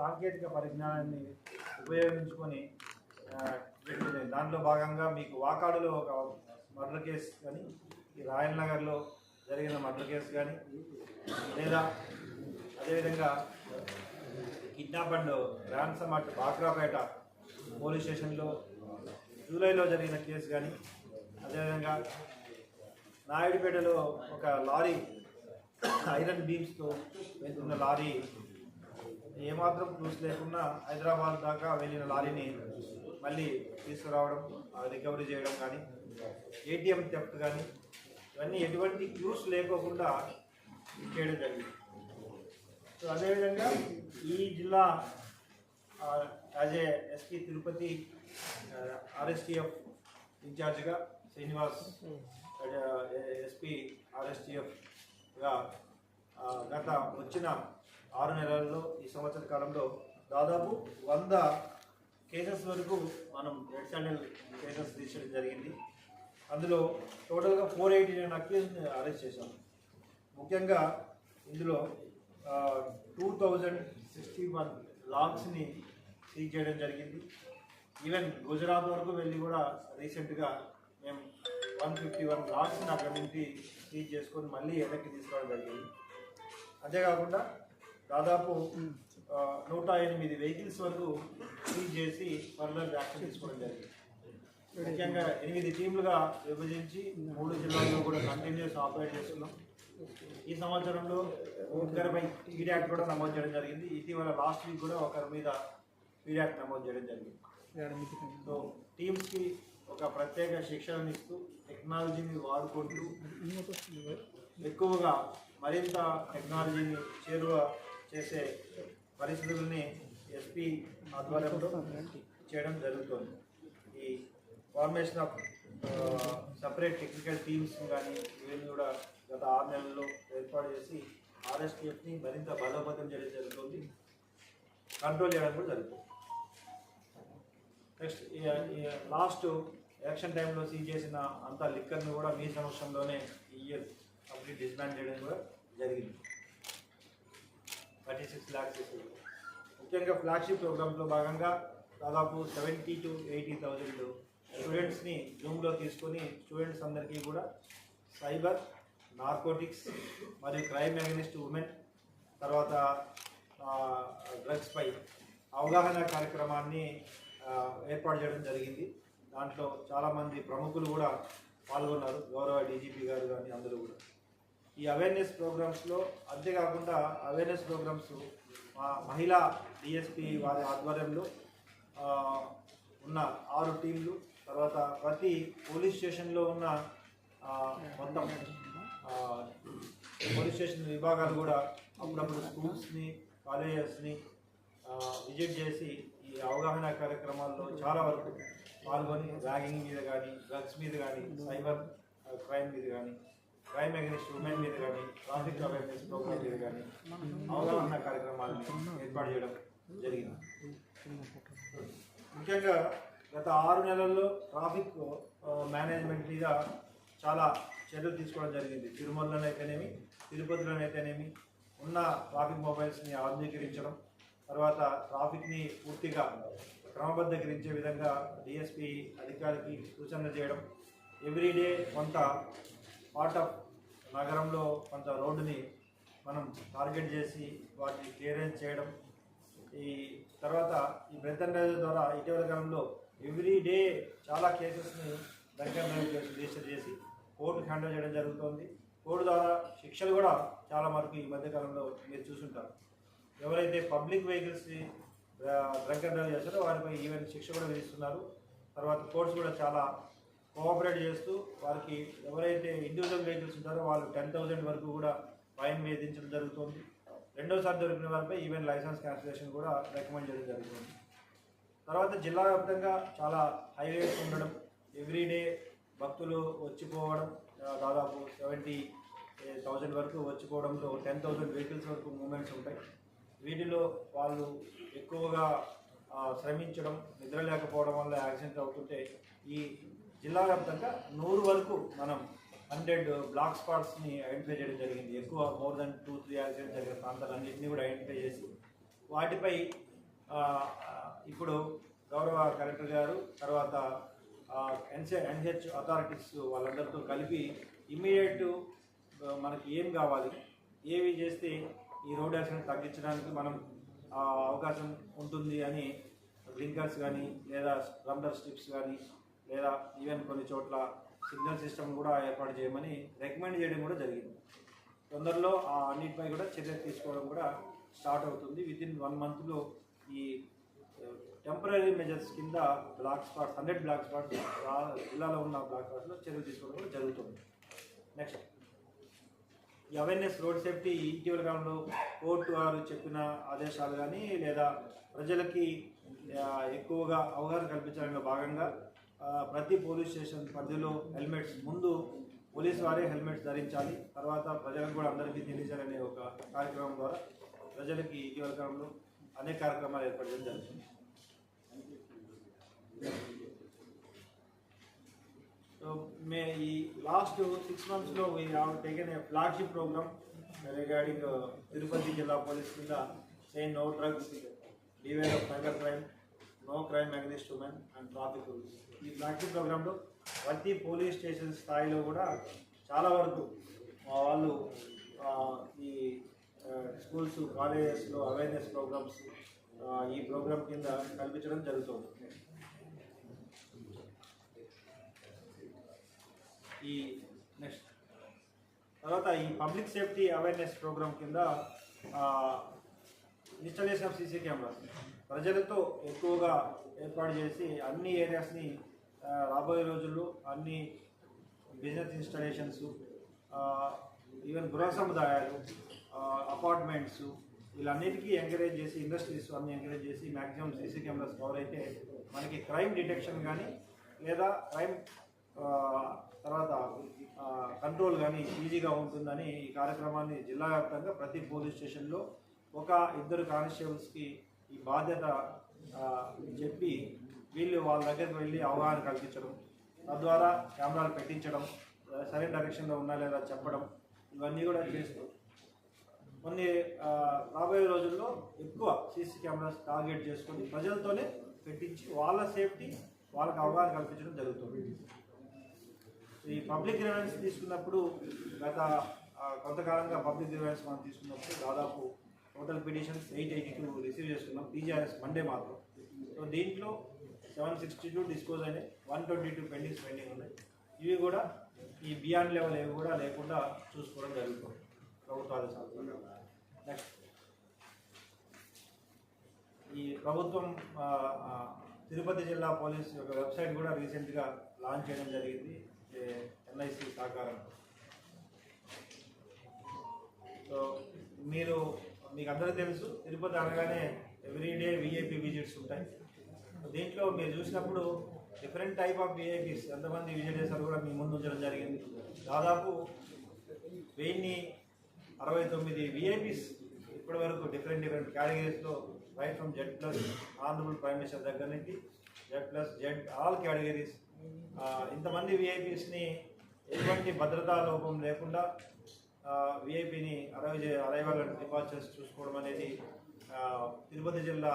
సాంకేతిక పరిజ్ఞానాన్ని ఉపయోగించుకొని దాంట్లో భాగంగా మీకు వాకాడులో ఒక మర్డర్ కేసు కానీ, ఈ రాయల్ నగర్లో జరిగిన మర్డర్ కేసు కానీ, లేదా అదేవిధంగా kidnap and ransom at Bakrapeta police స్టేషన్లో జూలైలో జరిగిన కేసు కానీ, అదేవిధంగా నాయుడుపేటలో ఒక లారీ ఐరన్ బీమ్స్తో వెళ్తున్న లారీ ఏమాత్రం క్లూస్ లేకుండా హైదరాబాద్ దాకా వెళ్ళిన లారీని మళ్ళీ తీసుకురావడం, రికవరీ చేయడం కానీ, ఏటీఎం థెఫ్ట్ కానీ, ఇవన్నీ ఎటువంటి క్లూస్ లేకోకుండా చేయడం జరిగింది. సో అదేవిధంగా ఈ జిల్లా as a SP Tirupati RSTF ఇన్ఛార్జ్గా శ్రీనివాస్ ఎస్పీ ఆర్ఎస్టీఎఫ్గా గత వచ్చిన 6 నెలల్లో ఈ సంవత్సర కాలంలో దాదాపు 100 కేసెస్ వరకు మనం రెడ్ శాండిల్ కేసెస్ తీసుకోవడం జరిగింది. అందులో టోటల్గా 489 అక్యూజ్ని అరెస్ట్ చేశాం. ముఖ్యంగా ఇందులో 2061 లాగ్స్ని సీజ్ చేయడం జరిగింది. ఈవెన్ గుజరాత్ వరకు వెళ్ళి కూడా రీసెంట్గా మేము 151 లాగ్స్ని అక్కడి నుంచి సీజ్ చేసుకొని మళ్ళీ వెనక్కి తీసుకోవడం జరిగింది. అంతేకాకుండా దాదాపు 108 వెహికల్స్ వరకు సీజ్ చేసి ఫర్దర్ యాక్షన్ తీసుకోవడం జరిగింది. ముఖ్యంగా 8 టీంలుగా విభజించి 3 జిల్లాల్లో కూడా కంటిన్యూస్ ఆపరేట్ చేస్తున్నాం. ఈ సంవత్సరంలో ఒకరిపై పీడీ యాక్ట్ కూడా నమోదు చేయడం జరిగింది. ఇటీవల లాస్ట్ వీక్ కూడా ఒకరి మీద పీడీ యాక్ట్ నమోదు చేయడం జరిగింది. సో టీమ్స్కి ఒక ప్రత్యేక శిక్షణను ఇస్తూ టెక్నాలజీని వాడుకుంటూ ఎక్కువగా మరింత టెక్నాలజీని చేరువ చేసే పరిస్థితులని ఎస్పీ ఆధ్వర్యంలో చేయడం జరుగుతుంది. ఈ formation of separate technical teams కానీ ఇవన్నీ కూడా గత 6 నెలల్లో ఏర్పాటు చేసి ఆర్ఎస్టీఎఫ్ని మరింత బలోపేతం చేయడం జరుగుతుంది, కంట్రోల్ చేయడం కూడా జరుగుతుంది. నెక్స్ట్ లాస్ట్ ఎలక్షన్ టైంలో సీజ్ చేసిన అంత లిక్కర్ని కూడా మీ సమక్షంలోనే ఈ ఇయర్ కంప్లీట్ డిస్బ్యాండ్ చేయడం కూడా జరిగింది. 36 lakhs. ముఖ్యంగా ఫ్లాగ్షిప్ ప్రోగ్రామ్లో భాగంగా దాదాపు 70,000 to 80,000 స్టూడెంట్స్ని జూమ్లో తీసుకొని స్టూడెంట్స్ అందరికీ కూడా సైబర్, నార్కోటిక్స్ మరియు క్రైమ్ అగెనిస్ట్ ఉమెన్, తర్వాత డ్రగ్స్పై అవగాహన కార్యక్రమాన్ని ఏర్పాటు చేయడం జరిగింది. దాంట్లో చాలామంది ప్రముఖులు కూడా పాల్గొన్నారు, గౌరవ డీజీపీ గారు కానీ అందరూ కూడా. ఈ అవేర్నెస్ ప్రోగ్రామ్స్లో అంతేకాకుండా అవేర్నెస్ ప్రోగ్రామ్స్ మా మహిళా డిఎస్పీ వారి ఆధ్వర్యంలో ఉన్న 6 టీంలు, తర్వాత ప్రతి పోలీస్ స్టేషన్లో ఉన్న మొత్తం పోలీస్ స్టేషన్ విభాగాలు కూడా అప్పుడప్పుడు స్కూల్స్ని, కాలేజెస్ని విజిట్ చేసి ఈ అవగాహన కార్యక్రమాల్లో చాలా వరకు పాల్గొని ర్యాగింగ్ మీద కానీ, డ్రగ్స్ మీద కానీ, సైబర్ క్రైమ్ మీద కానీ, క్రైమ్ అగెనిస్ట్ ఉమెన్ మీద కానీ, ట్రాఫిక్ అవేర్నెస్ ప్రోగ్రామ్ మీద కానీ అవగాహన కార్యక్రమాలను ఏర్పాటు చేయడం జరిగింది. ముఖ్యంగా గత 6 నెలల్లో ట్రాఫిక్ మేనేజ్మెంట్ మీద చాలా చర్యలు తీసుకోవడం జరిగింది. తిరుమలలోనైతేనేమి, తిరుపతిలోనైతేనేమి ఉన్న ట్రాఫిక్ మొబైల్స్ని ఆధునీకరించడం, తర్వాత ట్రాఫిక్ని పూర్తిగా క్రమబద్ధీకరించే విధంగా డిఎస్పీ అధికారికి సూచనలు చేయడం, ఎవ్రీడే కొంత పార్ట్ ఆఫ్ నగరంలో కొంత రోడ్డుని మనం టార్గెట్ చేసి వాటిని క్లియరెన్స్ చేయడం. ఈ తర్వాత ఈ బ్రెతన్ డ్రైవ్ ద్వారా ఇటీవల కాలంలో ఎవ్రీడే చాలా కేసెస్ని బ్రెతన్ డ్రైవ్ కేసు రిజిస్టర్ చేసి కోర్టుకు హ్యాండిల్ చేయడం జరుగుతుంది. కోర్టు ద్వారా శిక్షలు కూడా చాలా వరకు ఈ మధ్యకాలంలో మీరు చూసుంటారు. ఎవరైతే పబ్లిక్ వెహికల్స్ని డ్రంక్ అండ్ డ్రైవ్ చేస్తారో వారిపై ఈవెన్ శిక్ష కూడా విధిస్తున్నారు. తర్వాత కోర్ట్స్ కూడా చాలా కోఆపరేట్ చేస్తూ వారికి ఎవరైతే ఇండివిజువల్ వెహికల్స్ ఉంటారో వాళ్ళు 10,000 వరకు కూడా ఫైన్ వేధించడం జరుగుతుంది. రెండోసారి దొరికిన వారిపై ఈవెన్ లైసెన్స్ క్యాన్సిలేషన్ కూడా రికమెండ్ చేయడం జరుగుతుంది. తర్వాత జిల్లా వ్యాప్తంగా చాలా హైవేస్ ఉండడం, ఎవ్రీడే భక్తులు వచ్చిపోవడం, దాదాపు 70,000 వరకు వచ్చిపోవడంతో 10,000 వెహికల్స్ వరకు మూమెంట్స్ ఉంటాయి. వీటిలో వాళ్ళు ఎక్కువగా శ్రమించడం, నిద్ర లేకపోవడం వల్ల యాక్సిడెంట్ అవుతుంటే ఈ జిల్లా వ్యాప్తంగా 100 వరకు మనం 100 బ్లాక్ స్పాట్స్ని ఐడెంటిఫై చేయడం జరిగింది. ఎక్కువ మోర్ దెన్ 2-3 యాక్సిడెంట్ జరిగిన ప్రాంతాలన్నింటినీ కూడా ఐడెంటిఫై చేసి వాటిపై ఇప్పుడు గౌరవ కలెక్టర్ గారు తర్వాత ఎన్హెచ్ అథారిటీస్ వాళ్ళందరితో కలిపి ఇమ్మీడియట్ మనకి ఏం కావాలి, ఏవి చేస్తే ఈ రోడ్ యాక్సిడెంట్ తగ్గించడానికి మనం అవకాశం ఉంటుంది అని బ్లింకర్స్ కానీ లేదా రంబర్ స్ట్రిప్స్ కానీ లేదా ఈవెన్ కొన్ని చోట్ల సిగ్నల్ సిస్టమ్ కూడా ఏర్పాటు చేయమని రికమెండ్ చేయడం కూడా జరిగింది. తొందరలో ఆ అన్నిటిపై కూడా చర్య తీసుకోవడం కూడా స్టార్ట్ అవుతుంది. వితిన్ 1 monthలో ఈ టెంపరీ మెజర్స్ కింద బ్లాక్ స్పాట్స్ 100 బ్లాక్ స్పాట్స్ జిల్లాలో ఉన్న బ్లాక్ స్పాట్స్లో చర్యలు తీసుకోవడం కూడా జరుగుతుంది. నెక్స్ట్ ఈ అవేర్నెస్ రోడ్ సేఫ్టీ ఇటీవల కాలంలో కోర్టు వారు చెప్పిన ఆదేశాలు కానీ లేదా ప్రజలకి ఎక్కువగా అవగాహన కల్పించడంలో భాగంగా ప్రతి పోలీస్ స్టేషన్ పరిధిలో హెల్మెట్స్ ముందు పోలీసు వారే హెల్మెట్స్ ధరించాలి, తర్వాత ప్రజలకు కూడా అందరికీ తెలియజేయాలనే ఒక కార్యక్రమం ద్వారా ప్రజలకి ఇటీవల కాలంలో అనేక కార్యక్రమాలు ఏర్పడడం జరుగుతుంది. So, ఈ లాస్ట్ 6 monthsలో we have taken a flagship program regarding Tirupati జిల్లా పోలీస్ కింద say no drugs, beware of cyber crime, no crime against women and traffic rules. ఈ ఫ్లాగ్షిప్ ప్రోగ్రాంలో ప్రతి పోలీస్ స్టేషన్ స్థాయిలో కూడా చాలా వరకు వాళ్ళు ఈ స్కూల్స్ కాలేజెస్లో అవేర్నెస్ ప్రోగ్రామ్స్ ఈ ప్రోగ్రామ్ కింద కల్పించడం జరుగుతుంది. ఈ నెక్స్ట్ తర్వాత ఈ పబ్లిక్ సేఫ్టీ అవేర్నెస్ ప్రోగ్రామ్ కింద ఇన్స్టాలేషన్ ఆఫ్ సీసీ కెమెరాస్ ప్రజలతో ఎక్కువగా ఏర్పాటు చేసి అన్ని ఏరియాస్ని రాబోయే రోజుల్లో అన్ని బిజినెస్ ఇన్స్టాలేషన్స్, ఈవెన్ గృహ సముదాయాలు, అపార్ట్మెంట్స్ వీళ్ళన్నిటికీ ఎంకరేజ్ చేసి ఇండస్ట్రీస్ అన్ని ఎంకరేజ్ చేసి మ్యాక్సిమం సీసీ కెమెరాస్ కవర్ అయితే మనకి క్రైమ్ డిటెక్షన్ కానీ లేదా క్రైమ్ తర్వాత కంట్రోల్ కానీ ఈజీగా ఉంటుందని ఈ కార్యక్రమాన్ని జిల్లా వ్యాప్తంగా ప్రతి పోలీస్ స్టేషన్లో 1-2 కానిస్టేబుల్స్కి ఈ బాధ్యత చెప్పి వీళ్ళు వాళ్ళ దగ్గరికి వెళ్ళి అవగాహన కల్పించడం, తద్వారా కెమెరాలు పెట్టించడం, సరైన డైరెక్షన్లో ఉన్నా లేదా చెప్పడం, ఇవన్నీ కూడా చేస్తూ కొన్ని రాబోయే రోజుల్లో ఎక్కువ సీసీ కెమెరాస్ టార్గెట్ చేసుకొని ప్రజలతోనే పెట్టించి వాళ్ళ సేఫ్టీ వాళ్ళకి అవగాహన కల్పించడం జరుగుతుంది. ఈ పబ్లిక్ గ్రీవెన్స్ తీసుకున్నప్పుడు గత కొంతకాలంగా పబ్లిక్ గ్రీవెన్స్ మనం తీసుకున్నప్పుడు దాదాపు టోటల్ పిటిషన్స్ 882 రిసీవ్ చేసుకున్నాం పీజీఆర్ఎస్ మండే మాత్రం. సో దీంట్లో 762 డిస్పోజ్ అయినాయి, 122 పెండింగ్ ఉన్నాయి. ఇవి కూడా ఈ బియాండ్ లెవెల్ ఏవి కూడా లేకుండా చూసుకోవడం జరుగుతుంది ప్రభుత్వ ఆదేశాలు. నెక్స్ట్ ఈ ప్రభుత్వం తిరుపతి జిల్లా పోలీస్ యొక్క వెబ్సైట్ కూడా రీసెంట్గా లాంచ్ చేయడం జరిగింది ఎన్ఐసి సహకారం. సో మీకు అందరికీ తెలుసు తిరుపతి అనగానే ఎవ్రీడే విఐపి విజిట్స్ ఉంటాయి. దీంట్లో మీరు చూసినప్పుడు డిఫరెంట్ టైప్ ఆఫ్ విఐపీస్ ఎంతమంది విజిట్ చేశారు కూడా మీ ముందు ఉంచడం జరిగింది. దాదాపు 1069 విఐపీస్ ఇప్పటి వరకు డిఫరెంట్ కేటగిరీస్లో right from Z plus honourable prime minister దగ్గర నుంచి జెడ్ ఆల్ కేటగిరీస్ ఇంతమంది విఐపీస్ని ఎటువంటి భద్రతా లోపం లేకుండా విఐపిని అరైవల్ అండ్ డిపార్చర్స్ చూసుకోవడం అనేది తిరుపతి జిల్లా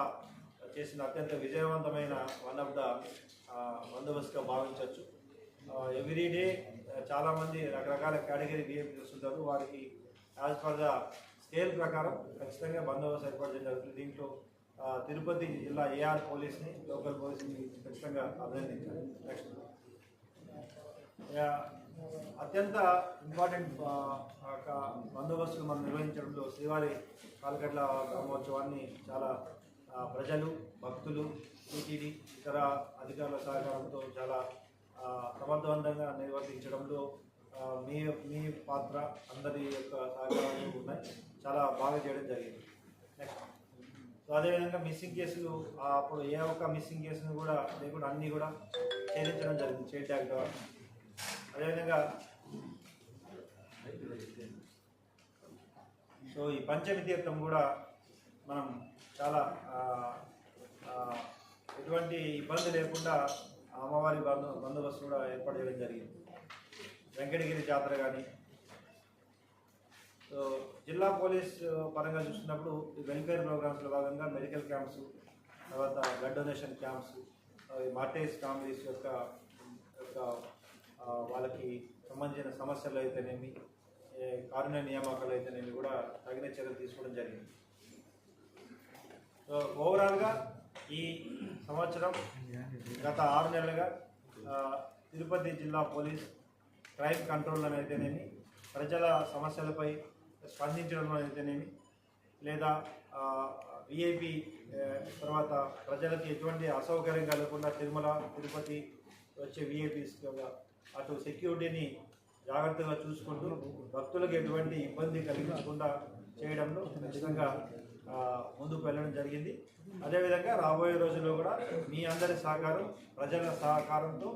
చేసిన అత్యంత విజయవంతమైన వన్ ఆఫ్ ద బందోబస్తుగా భావించవచ్చు. ఎవ్రీడే చాలామంది రకరకాల కేటగిరీ విఐపీ చూస్తుంటారు. వారికి యాజ్ పర్ ద స్కేల్ ప్రకారం ఖచ్చితంగా బందోబస్తు ఏర్పాటు చేయడం జరుగుతుంది. దీంట్లో తిరుపతి జిల్లా ఏఆర్ పోలీస్ని లోకల్ పోలీస్ని ఖచ్చితంగా అభినందించాలి. నెక్స్ట్ అత్యంత ఇంపార్టెంట్ బందోబస్తులు మనం నిర్వహించడంలో శ్రీవారి కాలకట్ల బ్రహ్మోత్సవాన్ని చాలా ప్రజలు, భక్తులు, టీటీడీ ఇతర అధికారుల సహకారంతో చాలా సమర్థవంతంగా నిర్వర్తించడంలో మీ పాత్ర అందరి యొక్క సహకారాలు ఉన్నాయి. చాలా బాగా చేయడం జరిగింది. నెక్స్ట్ సో అదేవిధంగా మిస్సింగ్ కేసులు అప్పుడు ఏ ఒక్క మిస్సింగ్ కేసును కూడా లేకుండా అన్నీ కూడా ఛేదించడం జరిగింది చైల్డ్ ట్యాగ్ ద్వారా. అదేవిధంగా సో ఈ పంచమి తీర్థం కూడా మనం చాలా ఎటువంటి ఇబ్బంది లేకుండా అమ్మవారి బందోబస్తు కూడా ఏర్పాటు చేయడం జరిగింది. వెంకటగిరి జాతర కానీ సో జిల్లా పోలీస్ పరంగా చూసినప్పుడు ఈ వెల్ఫేర్ ప్రోగ్రామ్స్లో భాగంగా మెడికల్ క్యాంప్స్, తర్వాత blood donation camps, mortgage families యొక్క వాళ్ళకి సంబంధించిన సమస్యలు అయితేనేమి, కారుణ్య నియామకాలు అయితేనేమి కూడా తగిన చర్యలు తీసుకోవడం జరిగింది. సో ఓవరాల్గా ఈ సంవత్సరం గత 6 నెలలుగా తిరుపతి జిల్లా పోలీస్ క్రైమ్ కంట్రోల్ అయితేనేమి, ప్రజల సమస్యలపై స్పందించడం అయితేనేమి, లేదా విఐపి తర్వాత ప్రజలకి ఎటువంటి అసౌకర్యం కలగకుండా తిరుమల తిరుపతి వచ్చే విఐపీస్ అటు సెక్యూరిటీని జాగ్రత్తగా చూసుకుంటూ భక్తులకు ఎటువంటి ఇబ్బంది కలిగించకుండా చేయడంలో ఖచ్చితంగా ముందుకు వెళ్ళడం జరిగింది. అదేవిధంగా రాబోయే రోజుల్లో కూడా మీ అందరి సహకారం, ప్రజల సహకారంతో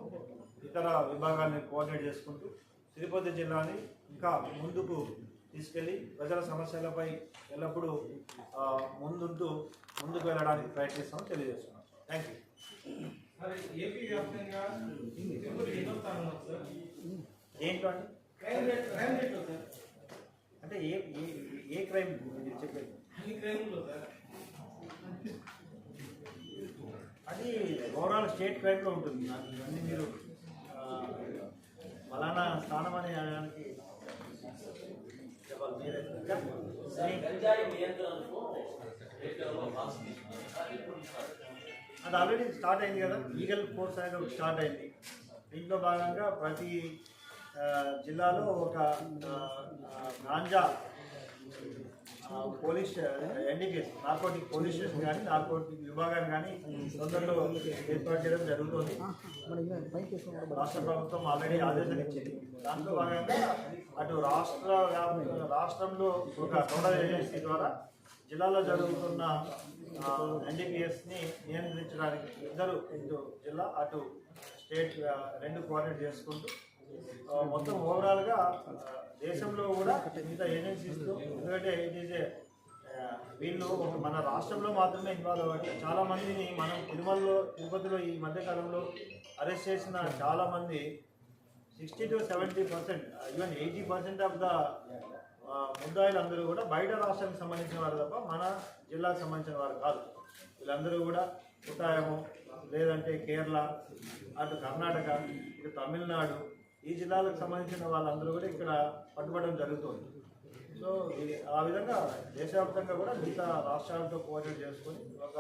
ఇతర విభాగాలను కోఆర్డినేట్ చేసుకుంటూ తిరుపతి జిల్లాని ఇంకా ముందుకు తీసుకెళ్ళి ప్రజల సమస్యలపై ఎల్లప్పుడూ ముందుకు వెళ్ళడానికి ప్రయత్నిస్తామని తెలియజేస్తున్నాం. Thank you. ఏపీ వ్యాప్తంగా ఏంటో అండి అంటే ఏ క్రైమ్ మీరు చెప్పేది? అది ఓవరాల్ స్టేట్ క్రైమ్లో ఉంటుంది. ఇవన్నీ మీరు ఫలానా స్థానం అని అనడానికి చెప్పాలి. మీరే అది ఆల్రెడీ స్టార్ట్ అయింది కదా, లీగల్ ఫోర్స్ అనేది ఒకటి స్టార్ట్ అయింది. దీంట్లో భాగంగా ప్రతి జిల్లాలో ఒక ganja police NDPS narcotic police station కానీ నార్కోటిక్ విభాగాన్ని కానీ తొందరలో ఏర్పాటు చేయడం జరుగుతుంది. రాష్ట్ర ప్రభుత్వం ఆల్రెడీ ఆదేశాలు ఇచ్చింది. దాంట్లో భాగంగా అటు రాష్ట్రంలో ఒక నోడల్ ఏజెన్సీ ద్వారా జిల్లాలో జరుగుతున్న ఎన్డీపీఎస్ని నియంత్రించడానికి ఇటు జిల్లా అటు స్టేట్ రెండు కోఆర్డినేట్ చేసుకుంటూ మొత్తం ఓవరాల్గా దేశంలో కూడా మిగతా ఏజెన్సీస్తో, ఎందుకంటే వీళ్ళు మన రాష్ట్రంలో మాత్రమే ఇన్వాల్వ్ అవ్వట్లేదు. చాలామందిని మనం తిరుపతిలో ఈ మధ్యకాలంలో అరెస్ట్ చేసిన చాలామంది 60 to 70%, ఈవెన్ 80% ఆఫ్ ద ముద్దాయిలు అందరూ కూడా బయట రాష్ట్రానికి సంబంధించిన వారు తప్ప మన జిల్లాకు సంబంధించిన వారు కాదు. వీళ్ళందరూ కూడా ఉటాయము, లేదంటే కేరళ, అటు కర్ణాటక, ఇటు తమిళనాడు, ఈ జిల్లాలకు సంబంధించిన వాళ్ళందరూ కూడా ఇక్కడ పట్టుబడడం జరుగుతుంది. సో ఆ విధంగా దేశవ్యాప్తంగా కూడా మిగతా రాష్ట్రాలతో కోఆర్డినేట్ చేసుకొని ఒక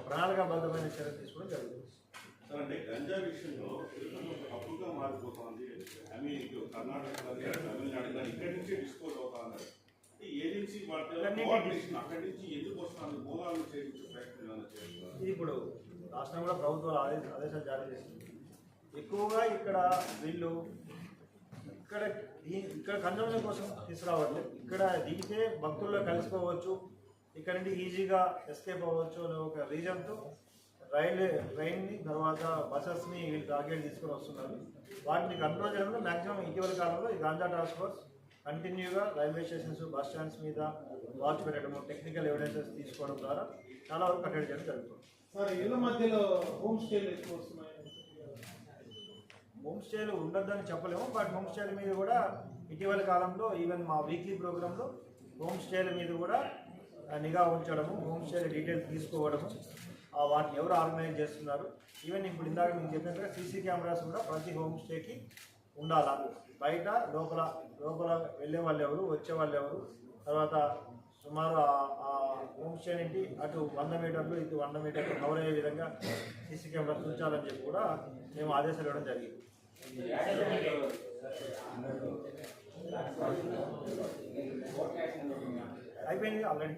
ప్రణాళికాబద్ధమైన చర్యలు తీసుకోవడం జరుగుతుంది. సార్, అంటే గంజా విషయంలో అప్పుడుగా మారిపోతుంది. ఐ మీన్ కర్ణాటక తమిళనాడు కానీ ఇక్కడి నుంచి డిస్పోజ్ అవుతా ఉన్నారు. ఏజెన్సీ అక్కడి నుంచి ఎందుకు వస్తుంది మూలాలను చేయించే ప్రయత్నం చేస్తున్నారు. ఇది ఇప్పుడు రాష్ట్రం కూడా ప్రభుత్వాలు ఆదేశాలు జారీ చేసింది. ఎక్కువగా ఇక్కడ వీళ్ళు ఇక్కడ కన్జంప్షన్ కోసం తీసుకురావట్లేదు. ఇక్కడ దిగితే భక్తుల్లో కలిసిపోవచ్చు, ఇక్కడ నుండి ఈజీగా ఎస్కేప్ అవ్వచ్చు అనే ఒక రీజన్తో ట్రైన్ని తర్వాత బసెస్ని వీళ్ళు టార్గెట్ తీసుకొని వస్తున్నారు. వాటిని కంట్రోల్ చేయడంలో మ్యాక్సిమం ఇటీవల కాలంలో ఈ గాంజా టాస్క్ ఫోర్స్ కంటిన్యూగా రైల్వే స్టేషన్స్, బస్ స్టాండ్స్ మీద వాచ్ పెట్టడము, టెక్నికల్ ఎవిడెన్సెస్ తీసుకోవడం ద్వారా చాలా వరకు కట్టడి చేయడం జరుగుతుంది. సార్, ఇళ్ళ మధ్యలో హోమ్ స్టేలు ఎక్కువ వస్తున్నాయి. హోమ్ స్టేలు ఉండొద్దని చెప్పలేము, బట్ హోమ్ స్టేల మీద కూడా ఇటీవల కాలంలో ఈవెన్ మా వీక్లీ ప్రోగ్రాంలో హోమ్ స్టేల మీద కూడా నిఘా ఉంచడము, హోమ్ స్టేల డీటెయిల్స్ తీసుకోవడము, వాటిని ఎవరు ఆర్గనైజ్ చేస్తున్నారు, ఈవెన్ ఇప్పుడు ఇందాక మీకు చెప్పినట్టుగా సీసీ కెమెరాస్ కూడా ప్రతి హోమ్ స్టేకి ఉండాలా. బయట లోపల వెళ్ళే వాళ్ళు ఎవరు, వచ్చే వాళ్ళు ఎవరు, తర్వాత సుమారు ఆ హోమ్ స్టే నుండి అటు 100 మీటర్లు ఇటు 100 మీటర్లు కవర్ అయ్యే విధంగా సీసీ కెమెరాస్ ఉంచాలని చెప్పి కూడా మేము ఆదేశాలు ఇవ్వడం జరిగింది. అయిపోయింది ఆల్రెడీ.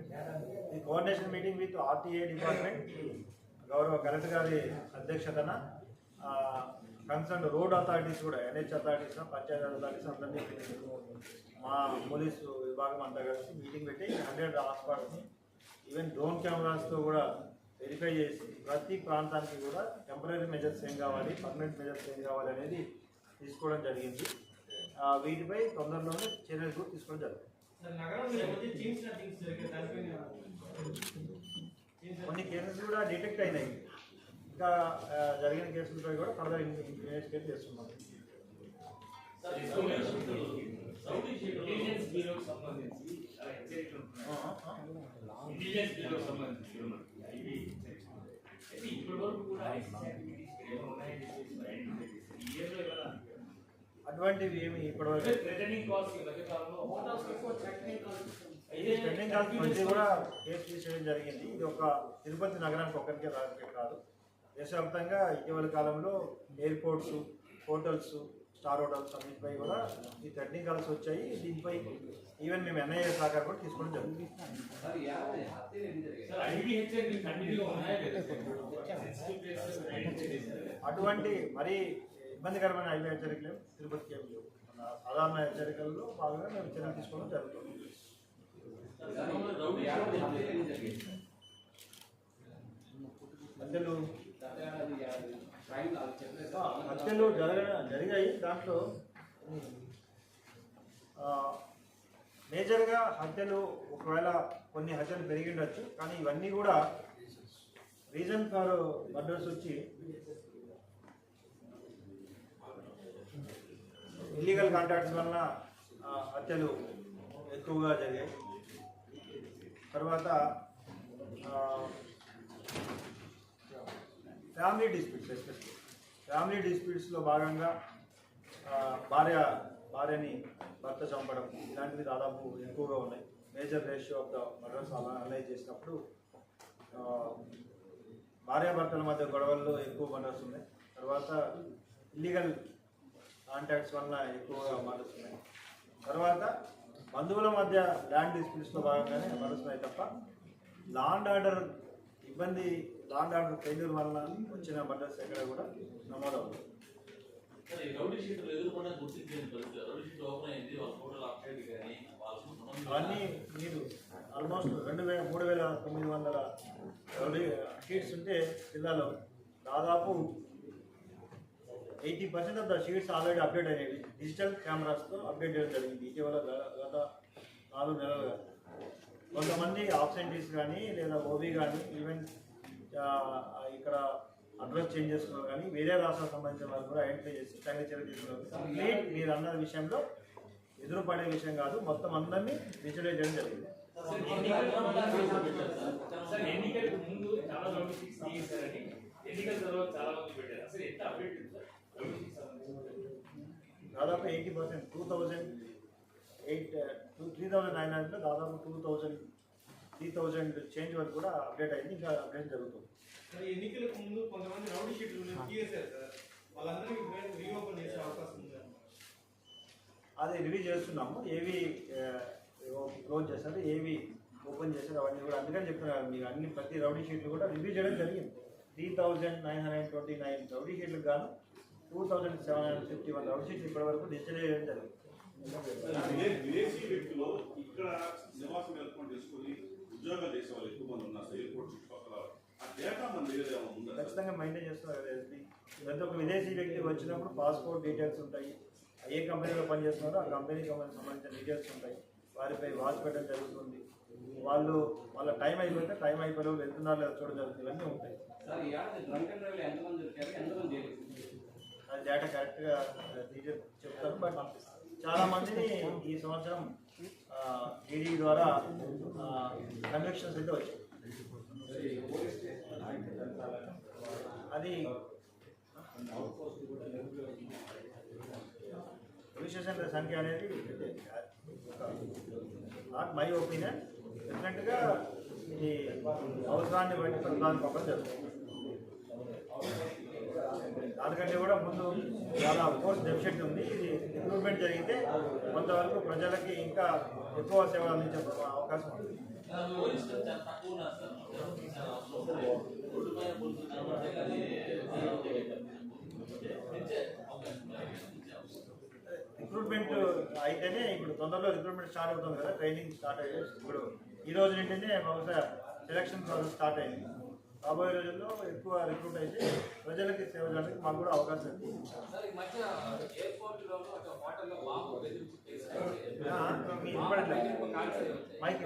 ఈ coordination meeting with RTA department, గౌరవ కలెక్టర్ గారి అధ్యక్షతన కన్సర్న్ రోడ్ అథారిటీస్ కూడా, ఎన్హెచ్ అథారిటీస్, పంచాయతీ అథారిటీస్ అందరినీ మా పోలీసు విభాగం అంతా కలిసి మీటింగ్ పెట్టి 100 హాట్స్పాట్స్ని ఈవెన్ డ్రోన్ కెమెరాస్తో కూడా వెరిఫై చేసి ప్రతి ప్రాంతానికి కూడా టెంపరీ మెజర్స్ ఏం కావాలి, పర్మనెంట్ మెజర్స్ ఏం కావాలి అనేది తీసుకోవడం జరిగింది. వీటిపై తొందరలోనే చర్యలు కూడా తీసుకోవడం జరుగుతుంది. కొన్ని కేసెస్ కూడా డిటెక్ట్ అయినాయి. ఇంకా జరిగిన కేసులపై కూడా ఫర్దర్ ఇన్వెస్టిగేట్ చేస్తున్నాం. ఇంటెలిజెన్స్ బ్యూరోకి సంబంధించి హెచ్చరికలు ఉంటున్నాయి. ఇంటెలిజెన్స్ బ్యూరోకి సంబంధించి ఇవి అయితే ఇప్పటి వరకు కూడా ఉన్నాయని చెప్పేసి ఐడెంటిఫై చేశారు. ఈ ఇయర్లో ఏమైనా అటువంటివి ఏమి ఇప్పటివరకు రిటర్నింగ్ కాల్స్ ఈ మధ్య కాలంలో ట్రెండింగ్ కాల్స్ మధ్య కూడా కేసు తీసేయడం జరిగింది. ఇది ఒక తిరుపతి నగరానికి ఒక్కరికే రాజకీయ కాదు, దేశవ్యాప్తంగా ఇటీవల కాలంలో ఎయిర్పోర్ట్స్, హోటల్స్, స్టార్ హోటల్స్ అన్నింటిపై కూడా ఈ ట్రెండింగ్ కాల్స్ వచ్చాయి. దీనిపై ఈవెన్ మేము ఎన్ఐఏ సహకారం కూడా తీసుకోవడం జరుగుతుంది. అటువంటి మరీ ఇబ్బందికరమైన ఐదు హెచ్చరికలు తిరుపతికి ఏమి లేవు. సాధారణ హెచ్చరికల్లో భాగంగా మేము చర్యలు తీసుకోవడం జరుగుతుంది. హత్యలు జరిగాయి. దాంట్లో మేజర్గా హత్యలు ఒకవేళ కొన్ని హత్యలు పెరిగి ఉండొచ్చు, కానీ ఇవన్నీ కూడా రీజన్ ఫర్ మర్డర్స్ వచ్చి ఇల్లీగల్ కాంటాక్ట్స్ వలన హత్యలు ఎక్కువగా జరిగాయి. తర్వాత ఫ్యామిలీ డిస్ప్యూట్స్, ఎస్పెషల్లీ ఫ్యామిలీ డిస్ప్యూట్స్లో భాగంగా భార్యని భర్త చంపడం ఇలాంటివి దాదాపు ఎక్కువగా ఉన్నాయి. Major ratio of the murders analyse చేసినప్పుడు భార్యాభర్తల మధ్య గొడవల్లో ఎక్కువ మర్డర్స్ ఉన్నాయి. తర్వాత ఇల్లీగల్ కాంటాక్ట్స్ వలన ఎక్కువగా మర్డర్స్ ఉన్నాయి. తర్వాత బంధువుల మధ్య ల్యాండ్ డిస్ప్యూట్స్లో భాగంగానే మర్డర్స్ ఉన్నాయి తప్ప లా అండ్ ఆర్డర్ ఫెయిల్యూర్ వలన వచ్చిన మర్డర్స్ ఎక్కడ కూడా నమోదవుతుంది. అవన్నీ మీరు ఆల్మోస్ట్ 3,900 షీట్స్ ఉంటే జిల్లాలో దాదాపు 80% of the sheets already update అయినవి డిజిటల్ కెమెరాస్తో అప్డేట్ చేయడం జరిగింది ఇటీవల గత 4 నెలలుగా. కొంతమంది ఆబ్సెంటీస్ కానీ లేదా ఓబీ కానీ ఈవెన్ ఇక్కడ అడ్రస్ చేంజ్ చేసుకున్నారు కానీ వేరే రాష్ట్రాలకు సంబంధించిన వాళ్ళు కూడా ఐడెంటిఫై చేసి తగిన చర్య తీసుకున్నారు. మీరు అన్న విషయంలో ఎదురుపడే విషయం కాదు, మొత్తం అందరినీ విజువలైజ్ చేయడం జరిగింది. ఎన్నికలకు ముందు చాలా నోటిఫికేషన్ తీశారని, ఎన్నికల తర్వాత చాలా మంది పెట్టారు. అసలు ఎంత అప్డేట్ ఉంది సార్? దాదాపు 80% 3,900 దాదాపు 3,000 చేంజ్ వరకు కూడా అప్డేట్ అయింది. ఇంకా అప్డేట్ జరుగుతుంది. ఎన్నికలకు ముందు కొంతమంది రౌడీ షీట్లు తీసేశారు సార్, వాళ్ళందరికీ రీఓపెన్ చేసే అవకాశం ఉంది. అది రివ్యూ చేస్తున్నాము. ఏవి క్లోజ్ చేస్తారు, ఏవి ఓపెన్ చేశారు అవన్నీ కూడా. అందుకని చెప్తున్నారు మీకు అన్ని ప్రతి రౌడీ షీట్లు కూడా రివ్యూ చేయడం జరిగింది. 3,929 రౌడీ షీట్లకు గాను 2,751 రౌడీ షీట్లు ఇప్పటి వరకు డిజిటల్ చేయడం జరిగింది. విదేశీ వ్యక్తులు ఇక్కడ నివాసం ఏర్పాటు చేసుకుని ఉద్యోగాలు చేసే వాళ్ళు ఎక్కువ మంది ఉన్నారు. ఎయిర్పోర్ట్ చుట్టుపక్కల ఆ డేటా మన దగ్గర ఉందా? ఖచ్చితంగా మెయింటైన్ చేస్తున్నారు కదా ఎస్పీ. ప్రతి ఒక్క విదేశీ వ్యక్తి వచ్చినప్పుడు పాస్పోర్ట్ డీటెయిల్స్ ఉంటాయి, ఏ కంపెనీలో పనిచేస్తున్నారో ఆ కంపెనీకి సంబంధించిన డీటెయిల్స్ ఉంటాయి, వారిపై వాచ్ పెట్టడం జరుగుతుంది. వాళ్ళ టైం అయిపోతే టైం అయిపోయి వెళ్తున్నారు లేదా చూడడం జరుగుతుంది. ఇవన్నీ ఉంటాయి. అది డేటా కరెక్ట్గా చెప్తారు. బట్ చాలా మందిని ఈ సంవత్సరం ఈడీ ద్వారా కన్విక్షన్స్ అయితే వచ్చాయి. అది పోలీస్ స్టేషన్ల సంఖ్య అనేది నాట్ మై ఒపీనియన్, డెఫినెట్గా ఈ అవసరాన్ని బట్టి ప్రభుత్వానికి పంపడం జరుగుతుంది. దానికంటే కూడా ముందు చాలా కోర్స్ డెఫిషియెంట్ ఉంది. ఇది ఇంప్రూవ్మెంట్ జరిగితే కొంతవరకు ప్రజలకి ఇంకా ఎక్కువ సేవలు అందించే అవకాశం ఉంది. రిక్రూట్మెంట్ అయితేనే ఇప్పుడు తొందరలో రిక్రూట్మెంట్ స్టార్ట్ అవుతుంది కదా, ట్రైనింగ్ స్టార్ట్ అయ్యి ఇప్పుడు ఈ రోజు నుండినే బహుశా సెలక్షన్ ప్రాసెస్ స్టార్ట్ అయింది. రాబోయే రోజుల్లో ఎక్కువ రిక్రూట్ అయితే ప్రజలకి సేవ చేయడానికి మాకు కూడా అవకాశం ఉంది. మైక్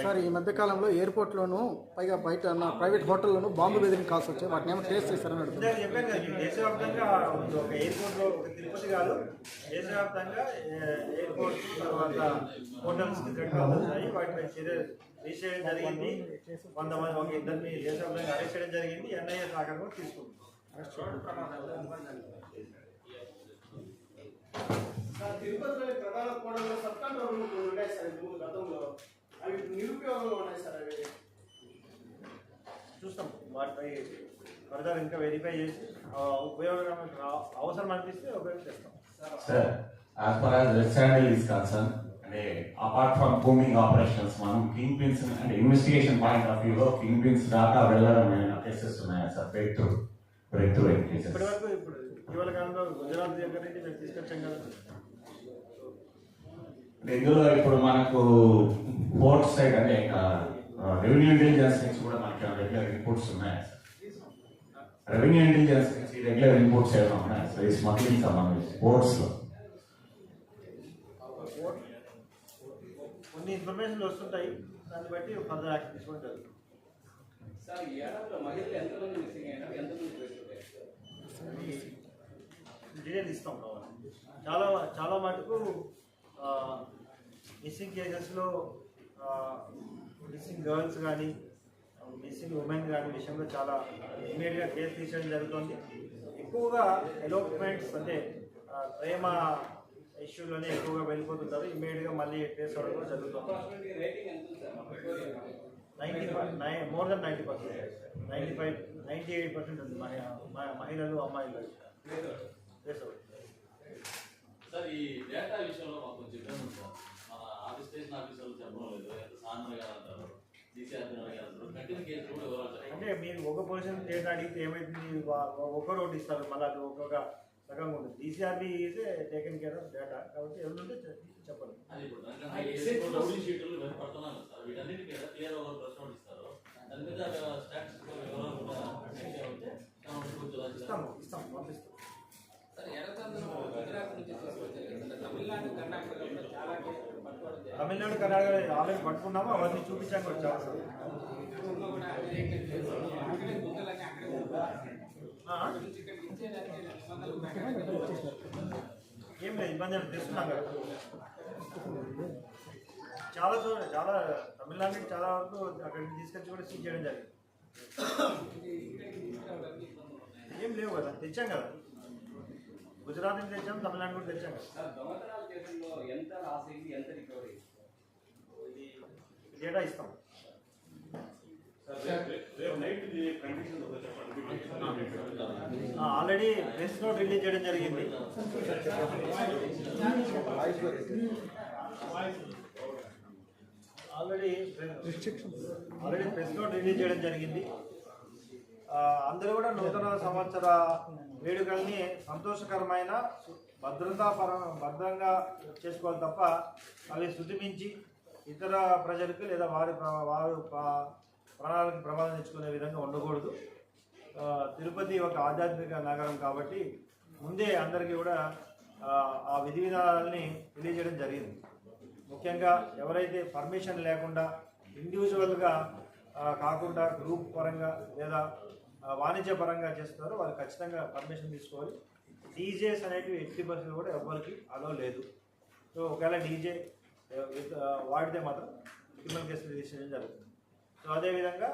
సార్ ఈ మధ్య కాలంలో ఎయిర్పోర్ట్లోను పైగా బయట ప్రైవేట్ హోటల్లోనూ బాంబు బెదిరింగ్ కాల్స్ వచ్చాయి. వాటిని ఏమో ట్రేస్ చేస్తారని అడుగుతున్నారు. ఇందాక చెప్పాను కదా, దేశవ్యాప్తంగా ఒక ఎయిర్పోర్ట్లో ఒక తిరుపతి కాదు, దేశవ్యాప్తంగా ఎయిర్పోర్ట్ తర్వాత హోటల్స్కి థ్రెట్ కాల్స్ వచ్చాయి. వాటిపై రిజిస్టర్ చేయడం జరిగింది. 100 మంది ఒక ఇద్దరిని దేశవ్యాప్తంగా అరెస్ట్ చేయడం జరిగింది. ఎన్ఐఏ సహకారం కూడా తీసుకుంది. తిరుపతిలోని ప్రధాన కోడల్లో సబ్ కంట్రోల్ రూమ్ ఉన్నాయి సార్, ఇంతకు ముందు గతంలో అవి నిరుపయోగంగా ఉన్నాయి సార్. అవి చూస్తాం, వాటిపై ఫర్దర్ ఇంకా వెరిఫై చేసి ఉపయోగకరమైన అవసరం అనిపిస్తే ఉపయోగిస్తాం. Sir, as far as Red Sandal is concerned, apart from booming operations, మనం kingpins and investigation point of view లో kingpins దాకా వెళ్ళడం కేసెస్ ఉన్నాయా సార్? బ్రేక్ త్రూ కేసెస్ ఇప్పటి వరకు ఇప్పుడు ఇటీవల కాలంలో గుజరాత్ దగ్గర నుంచి మేము తీసుకొచ్చాం కదా. ఇందులో ఇప్పుడు మనకు ఫోర్త్ సైడ్ అంటే రెవెన్యూ ఇంటెలిజెన్స్ నుంచి కూడా మనకి రెగ్యులర్ ఇన్పుట్స్ ఉన్నాయా సార్? రెవెన్యూ ఇంటెలిజెన్స్ నుంచి రెగ్యులర్ ఇన్పుట్స్ ఏమైనా ఉన్నాయా సార్ ఈ స్మగ్లింగ్ సంబంధించి స్పోర్ట్స్ లో? కొన్ని ఇన్ఫర్మేషన్లు వస్తుంటాయి, దాన్ని బట్టి ఫర్దర్ యాక్షన్ తీసుకోవడం జరుగుతుంది. సార్ ఈ ఏడాదిలో మహిళలు ఎంతమంది మిస్సింగ్ అయినా ఎంతమంది డీటెయిల్ ఇస్తాం కావాలి. చాలా మటుకు మిస్సింగ్ కేసెస్లో మిస్సింగ్ గర్ల్స్ కానీ మిస్సింగ్ ఉమెన్ కానీ విషయంలో చాలా ఇమీడియట్గా కేసు తీసేయడం జరుగుతుంది. ఎక్కువగా ఎలోప్మెంట్స్ అంటే ప్రేమ ఇష్యూలోనే ఎక్కువగా వెళ్ళిపోతుంటారు. ఇమీడియట్గా మళ్ళీ కేసు అవ్వడం కూడా జరుగుతుంది. రేటింగ్ ఎంత ఉంది సార్? 95 మోర్ దెన్ 90%, 98% ఉంది మహిళలు అమ్మాయిలు కేసు. సార్ ఈ డేటా విషయంలో మాకు కొంచెం ఇబ్బంది ఉంది సార్. మన ఆఫీస్ స్టేషన్ ఆఫీసర్లు చెప్పడం లేదు, ఎంత సాధారణ గారు అంటారు, డీసీఆర్ గారు అంటారు, కట్టిన కేసులు కూడా వివరాలు చెప్పండి. అంటే మీరు ఒక పొజిషన్ డేటా అడిగితే ఏమైతుంది, ఒకరు ఒకటి ఇస్తారు, మళ్ళీ అది ఒక్కొక్క రకంగా ఉంటుంది. DCRB is taken care of data, కాబట్టి ఎవరుంటే చెప్పండి. అది ఇప్పుడు రౌడీ షీట్లు పడుతున్నాను సార్, వీటన్నిటికీ క్లియర్ ఒక ప్రశ్న ఇస్తారు, దాని మీద స్టాటిస్టిక్స్ వివరాలు కూడా ఇస్తాం పంపిస్తాం. తమిళనాడు కర్ణాటక ఆల్రెడీ పట్టుకున్నాము, అవన్నీ చూపించాక వచ్చాము సార్. ఏం లేదు, ఇబ్బంది అని తెస్తున్నాం కదా. చాలా తమిళనాడు నుంచి చాలా వరకు అక్కడికి తీసుకొచ్చి కూడా సీజ్ చేయడం జరిగింది. ఏం లేవు కదా, తెచ్చాం కదా, గుజరాత్ నుంచి తెచ్చాం, తమిళనాడు కూడా తెచ్చాం కదా. దొంగతనాల కేసుల్లో ఎంత లాస్ అయింది, ఎంత రికవరీ? డేటా ఇస్తాం. ఆల్రెడీ ప్రెస్ నోట్ రిలీజ్ చేయడం జరిగింది. ఆల్రెడీ ప్రెస్ నోట్ రిలీజ్ చేయడం జరిగింది. అందరూ కూడా నూతన సంవత్సర వేడుకల్ని సంతోషకరమైన భద్రంగా చేసుకోవాలి తప్ప అవి శృతి మించి ఇతర ప్రజలకు లేదా వారి ప్రాణాలకు ప్రమాదం తెచ్చుకునే విధంగా ఉండకూడదు. తిరుపతి ఒక ఆధ్యాత్మిక నగరం కాబట్టి ముందే అందరికీ కూడా ఆ విధి విధానాలని తెలియజేయడం జరిగింది. ముఖ్యంగా ఎవరైతే పర్మిషన్ లేకుండా ఇండివిజువల్గా కాకుండా గ్రూప్ పరంగా లేదా వాణిజ్య పరంగా చేస్తున్నారో వాళ్ళు ఖచ్చితంగా పర్మిషన్ తీసుకోవాలి. డీజేస్ అనేటివి 80% కూడా ఎవరికి అలో లేదు. సో ఒకవేళ డీజే వాడితే మాత్రం క్రిమినల్ కేసులు రిజిస్టర్ జరుగుతుంది. సో అదేవిధంగా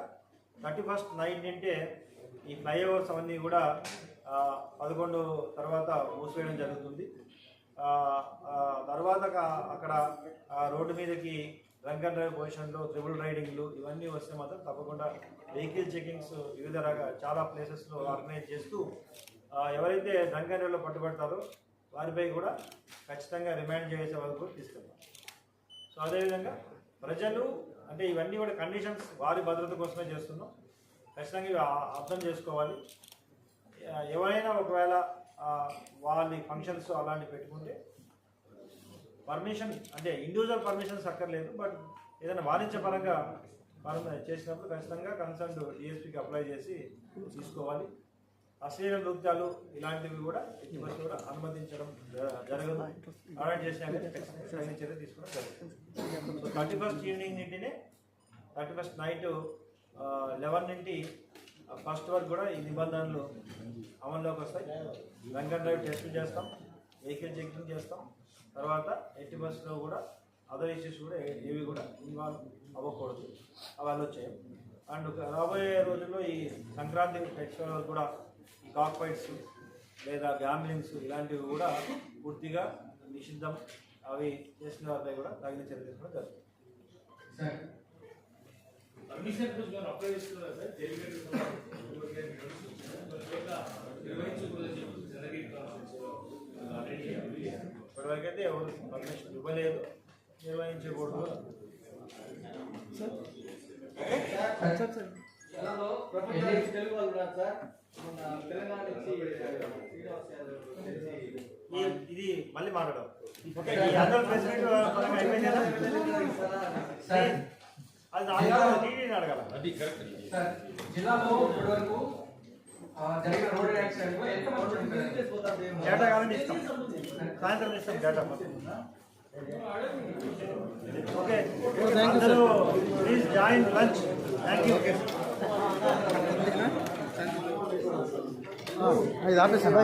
31st నైట్ అంటే ఈ ఫ్లైఓవర్స్ అవన్నీ కూడా 11 తర్వాత మూసివేయడం జరుగుతుంది. తర్వాత అక్కడ రోడ్డు మీదకి డ్రంక్ అండ్ డ్రైవ్ పొజిషన్లో ట్రిపుల్ రైడింగ్లు ఇవన్నీ వస్తే మాత్రం తప్పకుండా వెహికల్ చెకింగ్స్ వివిధ చాలా ప్లేసెస్లో ఆర్గనైజ్ చేస్తూ ఎవరైతే డ్రంక్ అండ్ డ్రైవ్లో పట్టుబడతారో వారిపై కూడా ఖచ్చితంగా రిమాండ్ చేసే వరకు తీసుకెళ్తాం. సో అదేవిధంగా ప్రజలు అంటే ఇవన్నీ కూడా కండిషన్స్ వారి భద్రత కోసమే చేస్తున్నాం. ఖచ్చితంగా ఇవి అర్థం చేసుకోవాలి. ఎవరైనా ఒకవేళ వాళ్ళ ఫంక్షన్స్ అలాంటివి పెట్టుకుంటే పర్మిషన్ అంటే ఇండివిజువల్ పర్మిషన్స్ అక్కర్లేదు, బట్ ఏదైనా వాణిజ్యపరంగా చేసినప్పుడు ఖచ్చితంగా కన్సర్న్ డిఎస్పీకి అప్లై చేసి తీసుకోవాలి. అశ్లీల నృత్యాలు ఇలాంటివి కూడా ఎట్టి బస్సులో కూడా అనుమతించడం జరగదు. అవాయిడ్ చేసే తగిన చర్య తీసుకోవడం జరుగుతుంది. So 31st evening నుండినే 31st night 11 నుండి 1st వరకు కూడా ఈ నిబంధనలు అమల్లోకి వస్తాయి. డ్రంక్ అండ్ డ్రైవ్ టెస్టులు చేస్తాం, వెహికల్ చెకింగ్ చేస్తాం. తర్వాత ఎట్టి బస్సులో కూడా అదర్ ఇష్యూస్ కూడా ఏవి కూడా ఇన్వాల్వ్ అవ్వకూడదు, అవన్నీ వచ్చాయి. అండ్ రాబోయే రోజుల్లో ఈ సంక్రాంతి ఫెస్టివల్ కూడా ఈ కాక్ ఫైట్స్ లేదా గ్యాంబ్లింగ్స్ ఇలాంటివి కూడా పూర్తిగా నిషిద్ధం. అవి చేసిన వారిపై కూడా తగిన చర్య తీసుకోవడం జరుగుతుంది. కమిషన్ కోసం అప్లై చేస్తున్నారు సార్. ఇప్పటివరకైతే ఎవరు పర్మిషన్ ఇవ్వలేదు, నిర్వహించకూడదు. జిల్లాలో ప్రపంచానికి తెలుగు వాళ్ళు ఉన్నారు సార్. మన తెలంగాణ నుంచి శ్రీనివాస్ యాదవ్ ఇది మళ్ళీ మాట్లాడడం. ఓకే, ఈ అందరూ ప్రెసిడెంట్ పరంగా అయిపోయింది కదా? అది టీడీని అడగాల. సార్, జిల్లాలో ఇప్పటివరకు జరిగిన రోడ్ యాక్సిడెంట్ ఎంతమంది డేటా కావాలంటే ఇస్తాం, సాయంత్రం ఇస్తాం డేటా. ఓకే, అందరూ please join lunch. Thank you. ఇది ఆపేసాను,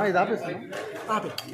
ఇది ఆపేసాను.